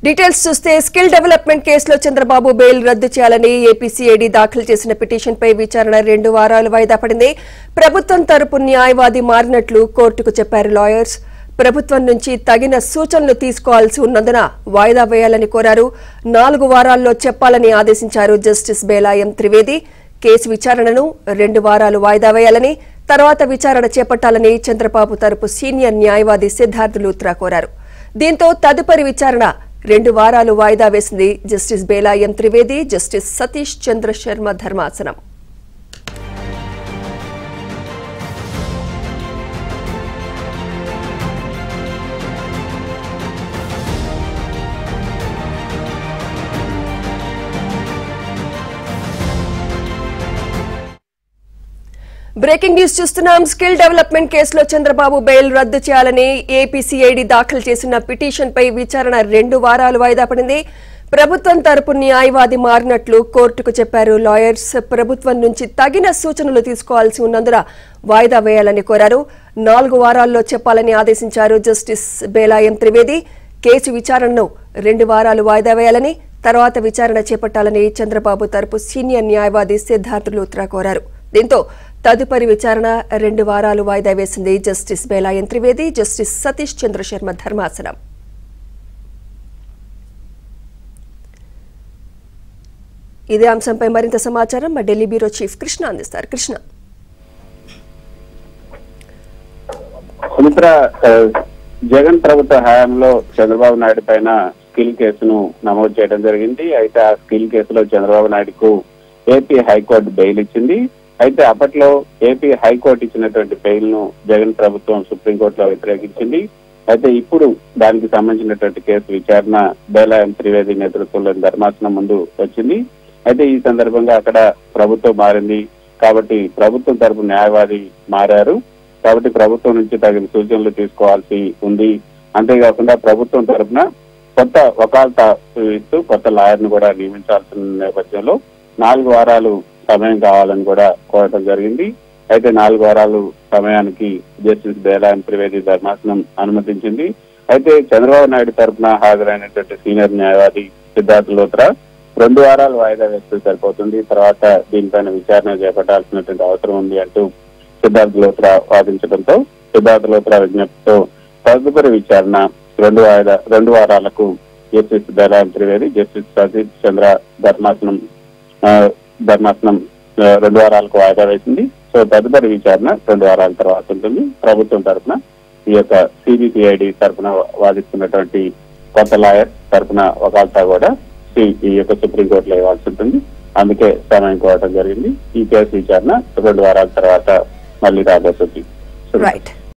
Details చూస్తే skill development కేసులో Chandrababu bail రద్దు చేయాలని ఏపీసీఐడీ దాఖలు చేసిన పిటిషన్పై విచారణ 2 వారాలు వాయిదా పడింది. ప్రభుత్వం తరపు న్యాయవాది మారినట్లు కోర్టుకు చెప్పారు లాయర్స్. ప్రభుత్వం నుంచి తగిన సూచనలు తీసుకోవాల్సి ఉన్నందున వాయిదా వేయాలని కోరారు. 4 వారాల్లో చెప్పాలని ఆదేశించారు జస్టిస్ బేలా ఎం త్రివేది. కేసు విచారణను 2 వారాలు వాయిదా వేయాలని, తర్వాత విచారణ చేపట్టాలని చంద్రబాబు తరపు సీనియర్ న్యాయవాది సిద్ధార్థ్ లూత్రా కోరారు. దీంతో తదుపరి విచారణ 2 వారాలు వాయిదా వేసింది జస్టిస్ బేలా ఎం త్రివేది, జస్టిస్ సతీష్ చంద్ర శర్మ ధర్మాసనం. బ్రేకింగ్ న్యూస్ చూస్తున్నాం. స్కిల్ డెవలప్మెంట్ కేసులో చంద్రబాబు బెయిల్ రద్దు చేయాలని ఏపీసీఐడీ దాఖలు చేసిన పిటిషన్పై విచారణ 2 వారాలు వాయిదా పడింది. ప్రభుత్వం తరపు న్యాయవాది మారినట్లు కోర్టుకు చెప్పారు లాయర్స్. ప్రభుత్వం నుంచి తగిన సూచనలు తీసుకోవాల్సి ఉన్నందున వాయిదా వేయాలని కోరారు. 4 వారాల్లో చెప్పాలని ఆదేశించారు జస్టిస్ బేలా ఎం త్రివేది. కేసు విచారణను 2 వారాలు వాయిదా వేయాలని, తర్వాత విచారణ చేపట్టాలని చంద్రబాబు తరపు సీనియర్ న్యాయవాది సిద్ధార్థ్ లూత్రా కోరారు. దీంతో తదుపరి విచారణ 2 వారాలు వాయిదా వేసింది జస్టిస్ బేలా ఎం త్రివేది, జస్టిస్ సతీష్ చంద్ర శర్మ ధర్మాసనం. ఇదే అంశంపై మరింత సమాచారం మా ఢిల్లీ బ్యూరో చీఫ్ కృష్ణ అందిస్తారు. కృష్ణ, జగన్ ప్రభుత్వ హయాంలో చంద్రబాబు నాయుడు పైన స్కిల్ కేసును నమోదు చేయడం జరిగింది. అయితే ఆ స్కిల్ కేసులో చంద్రబాబు నాయుడుకు ఏపీ హైకోర్టు బెయిల్ ఇచ్చింది. అయితే అప్పట్లో ఏపీ హైకోర్టు ఇచ్చినటువంటి బెయిల్ ను జగన్ ప్రభుత్వం సుప్రీంకోర్టులో వ్యతిరేకించింది. అయితే ఇప్పుడు దానికి సంబంధించినటువంటి కేసు విచారణ బేలా ఎం త్రివేది నేతృత్వంలోని ధర్మాసనం ముందు వచ్చింది. అయితే ఈ సందర్భంగా అక్కడ ప్రభుత్వం మారింది కాబట్టి ప్రభుత్వం తరపు న్యాయవాది మారారు. కాబట్టి ప్రభుత్వం నుంచి తగిన సూచనలు తీసుకోవాల్సి ఉంది. అంతేకాకుండా ప్రభుత్వం తరపున కొత్త వకాల్తా ఇస్తూ కొత్త లాయర్ ను కూడా నియమించాల్సిన నేపథ్యంలో 4 వారాలు సమయం కావాలని కూడా కోరటం జరిగింది. అయితే 4 వారాలు సమయానికి జస్టిస్ బేలా ఎం త్రివేది ధర్మాసనం అనుమతించింది. అయితే చంద్రబాబు నాయుడు తరఫున హాజరైనటువంటి సీనియర్ న్యాయవాది సిద్ధార్థ్ లూత్రా 2 వారాలు వాయిదా వేస్తే సరిపోతుంది, తర్వాత దీనిపైన విచారణ చేపట్టాల్సినటువంటి అవసరం ఉంది అంటూ సిద్ధార్థ్ లూత్రా వాదించడంతో సిద్ధార్థ్ లూత్రా విజ్ఞప్తితో తదుపరి విచారణ 2 వారాలకు జస్టిస్ బేలా ఎం త్రివేది, జస్టిస్ సతీష్ చంద్ర ధర్మాసనం 2 వారాలకు వాయిదా వేసింది. సో తదుపరి విచారణ 2 వారాల తర్వాత ఉంటుంది. ప్రభుత్వం తరఫున ఈ యొక్క సిబిసిఐడి తరఫున వాదిస్తున్నటువంటి కొత్త లాయర్ తరఫున వకాల్తా కూడా ఈ యొక్క సుప్రీంకోర్టులో ఇవ్వాల్సి ఉంటుంది. అందుకే సమయం కోరటం జరిగింది. ఈ కేసు విచారణ 2 వారాల తర్వాత మళ్ళీ రాబోతుంది.